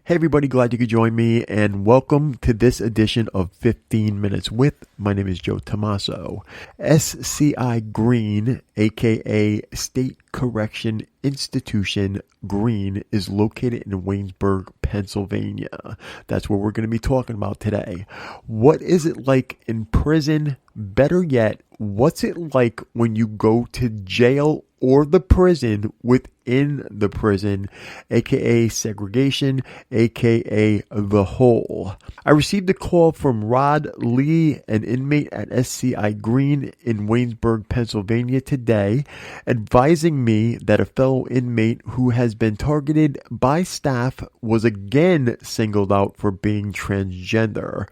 Hey everybody, glad you could join me and welcome to this edition of 15 Minutes With. My name is Joe Tommaso. SCI Green, aka State Correction Institution Green, is located in Waynesburg, Pennsylvania. That's what we're going to be talking about today. What is it like in prison? Better yet, what's it like when you go to jail or the prison within the prison, aka segregation, aka the hole? I received a call from Rod Lee, an inmate at SCI Green in Waynesburg, Pennsylvania today, advising me that a fellow inmate who has been targeted by staff was again singled out for being transgender.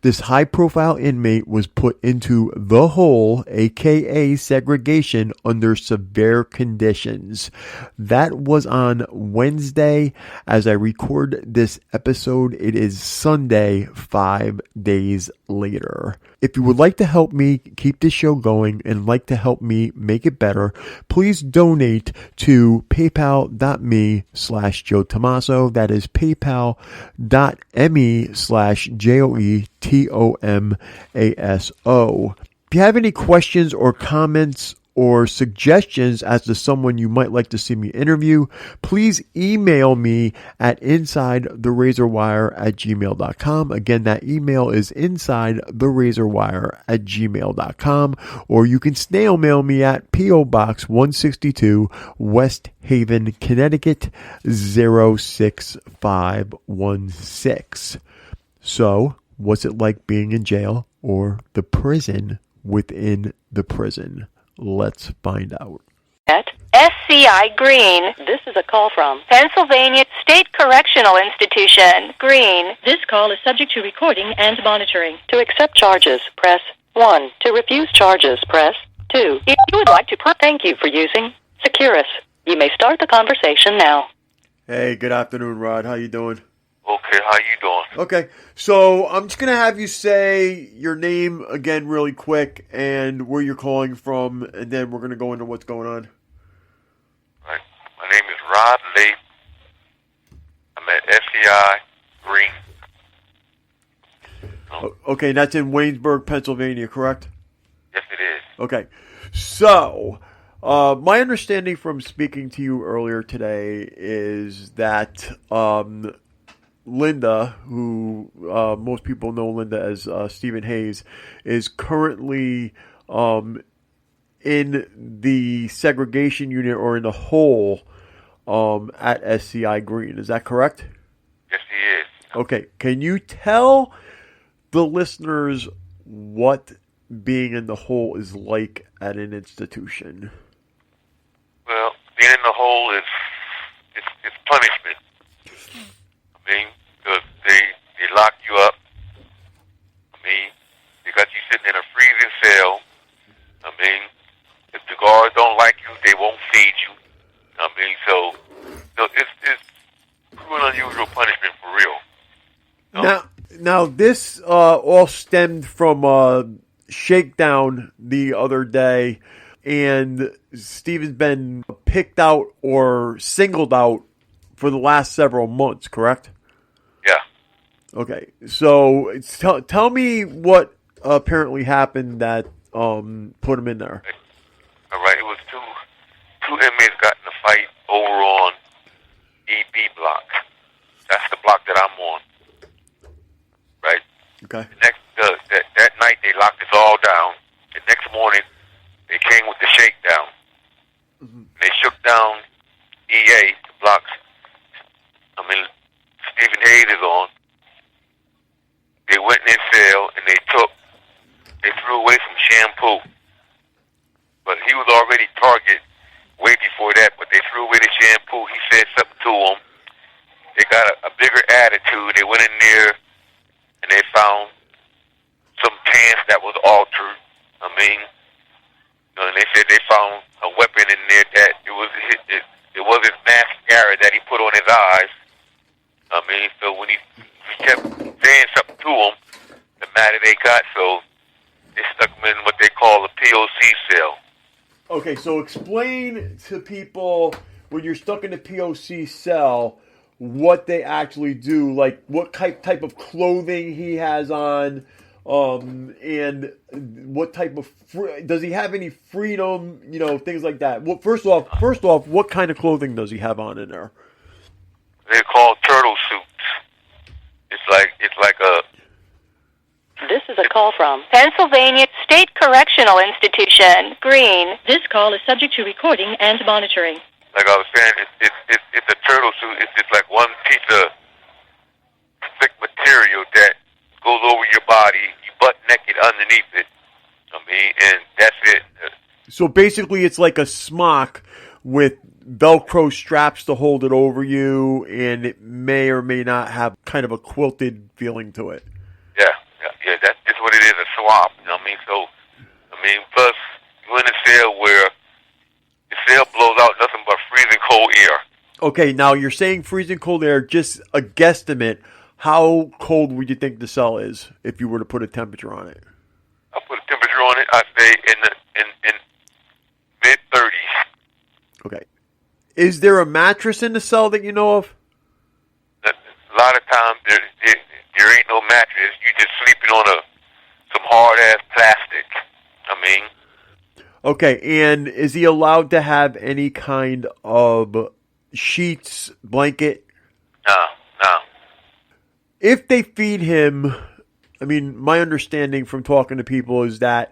This high-profile inmate was put into the hole, aka segregation, under severe conditions. That was on Wednesday. As I record this episode, it is Sunday, 5 days later. If you would like to help me keep this show going and like to help me make it better, please donate to paypal.me/Joe Tommaso. That is paypal.me/JoeTomaso. If you have any questions or comments or suggestions as to someone you might like to see me interview, please email me at insidetherazorwire@gmail.com. Again, that email is insidetherazorwire@gmail.com, or you can snail mail me at P.O. Box 162, West Haven, Connecticut 06516. So, what's it like being in jail or the prison within the prison? Let's find out. At SCI Green. This is a call from Pennsylvania State Correctional Institution. Green. This call is subject to recording and monitoring. To accept charges, press 1. To refuse charges, press 2. If you would like to thank you for using Securus. You may start the conversation now. Hey, good afternoon, Rod. How you doing? Okay, how you doing? Okay, so I'm just going to have you say your name again really quick and where you're calling from, and then we're going to go into what's going on. Right. My name is Rod Lee. I'm at SCI Green. Okay, that's in Waynesburg, Pennsylvania, correct? Yes, it is. Okay, so my understanding from speaking to you earlier today is that Linda, who most people know Linda as Stephen Hayes, is currently in the segregation unit or in the hole at SCI Green. Is that correct? Yes, he is. Okay. Can you tell the listeners what being in the hole is like at an institution? Well, being in the hole is it's punishment. I mean, because they lock you up. I mean, they got you sitting in a freezing cell. I mean, if the guards don't like you, they won't feed you. I mean, so it's cruel and unusual punishment for real. You know? Now this all stemmed from shakedown the other day, and Steven's been picked out or singled out for the last several months, correct? Yeah. Okay, so tell me what apparently happened that put him in there. All right, it was two inmates got in a fight over on EB block. That's the block that I'm on. Right? Okay. That night they locked us all down. The next morning they came with the shakedown. Mm-hmm. They shook down EA, the blocks. I mean, Stephen Hayes is on. They went in their cell and they threw away some shampoo. But he was already targeted way before that, but they threw away the shampoo. He said something to them. They got a bigger attitude. They went in there and they found some pants that was altered. I mean, and they said they found a weapon in there that it was his mascara that he put on his eyes. I mean, so when he kept saying something to them, the madder they got, so they stuck him in what they call a POC cell. Okay, so explain to people when you're stuck in a POC cell, what they actually do, like what type of clothing he has on, and what type of does he have any freedom, things like that. Well, first off, what kind of clothing does he have on in there? They're called turtle suits. It's like a. This is a call from Pennsylvania State Correctional Institution. Green. This call is subject to recording and monitoring. Like I was saying, it's a turtle suit. It's just like one piece of thick material that goes over your body, you butt naked underneath it. And that's it. So basically, it's like a smock with Velcro straps to hold it over you, and it may or may not have kind of a quilted feeling to it. Yeah. That's just what it is, a swab. So, plus you're in a cell where the cell blows out nothing but freezing cold air. Okay, now you're saying freezing cold air, just a guesstimate. How cold would you think the cell is if you were to put a temperature on it? I put a temperature on it, I'd say in mid-30s. Okay. Is there a mattress in the cell that you know of? A lot of times there ain't no mattress. You're just sleeping on some hard-ass plastic. Okay, and is he allowed to have any kind of sheets, blanket? No. If they feed him, my understanding from talking to people is that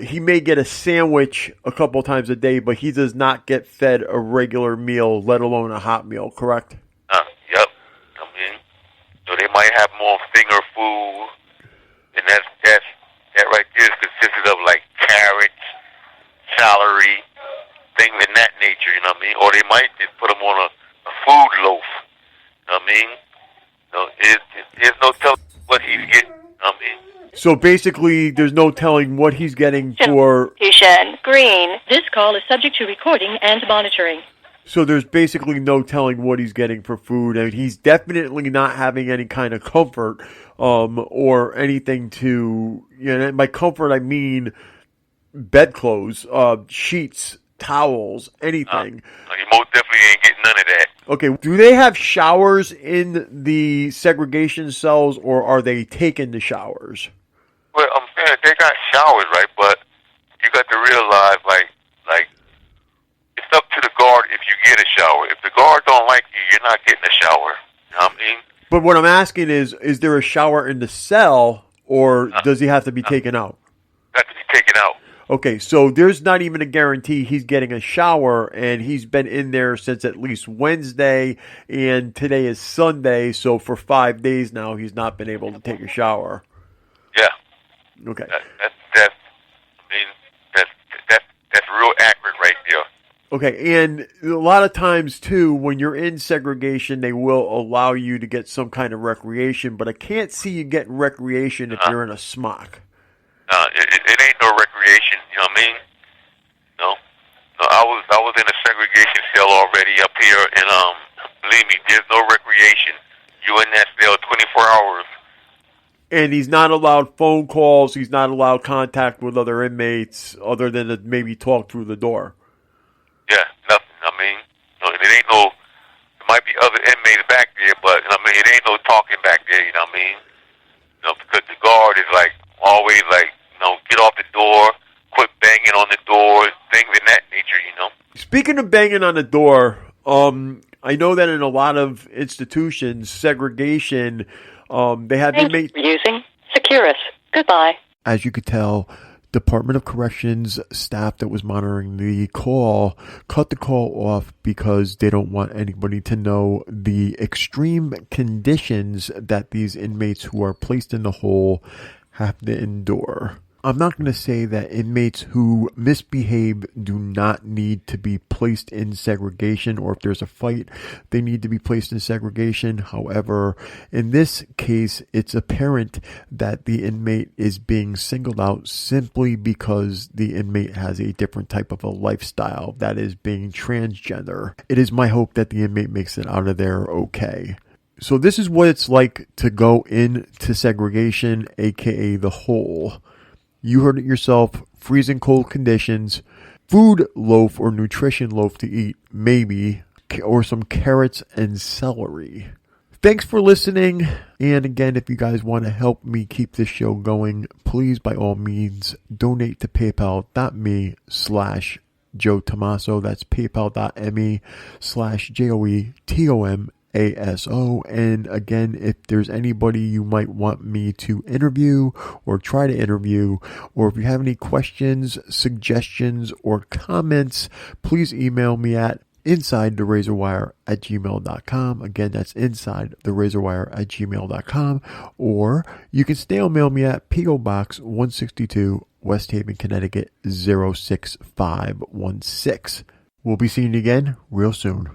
he may get a sandwich a couple times a day, but he does not get fed a regular meal, let alone a hot meal, correct? Yep. So they might have more finger food, and that right there is consisted of like carrots, celery, things in that nature, or they might just put him on a food loaf, there's no telling what he's getting, So basically, there's no telling what he's getting for... Green. This call is subject to recording and monitoring. So there's basically no telling what he's getting for food, and he's definitely not having any kind of comfort, or anything to... by comfort, I mean bedclothes, sheets, towels, anything. You most definitely ain't getting none of that. Okay, do they have showers in the segregation cells, or are they taking the showers? Well, I'm saying they got showers, right? But you got to realize, like it's up to the guard if you get a shower. If the guard don't like you, you're not getting a shower. You know what I mean? But what I'm asking is there a shower in the cell, or does he have to be taken out? Got to be taken out. Okay, so there's not even a guarantee he's getting a shower, and he's been in there since at least Wednesday, and today is Sunday, so for 5 days now he's not been able to take a shower. Yeah. Okay. That's real accurate right there. Okay, and a lot of times, too, when you're in segregation, they will allow you to get some kind of recreation, but I can't see you getting recreation if you're in a smock. It ain't no recreation, you know what I mean? No, I was in a segregation cell already up here, and believe me, there's no recreation. You in that cell 24 hours. And he's not allowed phone calls. He's not allowed contact with other inmates, other than to maybe talk through the door. Yeah, nothing. It ain't no. There might be other inmates back there, but it ain't no talking back there. You know what I mean? Because the guard is like always like, get off the door, quit banging on the door, things in that nature, Speaking of banging on the door, I know that in a lot of institutions, segregation, they have inmates... Using Securus. Goodbye. As you could tell, Department of Corrections staff that was monitoring the call cut the call off because they don't want anybody to know the extreme conditions that these inmates who are placed in the hole have to endure. I'm not going to say that inmates who misbehave do not need to be placed in segregation, or if there's a fight, they need to be placed in segregation. However, in this case, it's apparent that the inmate is being singled out simply because the inmate has a different type of a lifestyle, that is being transgender. It is my hope that the inmate makes it out of there okay. So this is what it's like to go into segregation, aka the hole. You heard it yourself, freezing cold conditions, food loaf or nutrition loaf to eat, maybe, or some carrots and celery. Thanks for listening. And again, if you guys want to help me keep this show going, please, by all means, donate to paypal.me/Joe Tomaso. That's paypal.me/JoeTomaso. And again, if there's anybody you might want me to interview or try to interview, or if you have any questions, suggestions, or comments, please email me at insidetherazorwire@gmail.com. Again, that's insidetherazorwire@gmail.com. Or you can snail mail me at P.O. Box 162, West Haven, Connecticut 06516. We'll be seeing you again real soon.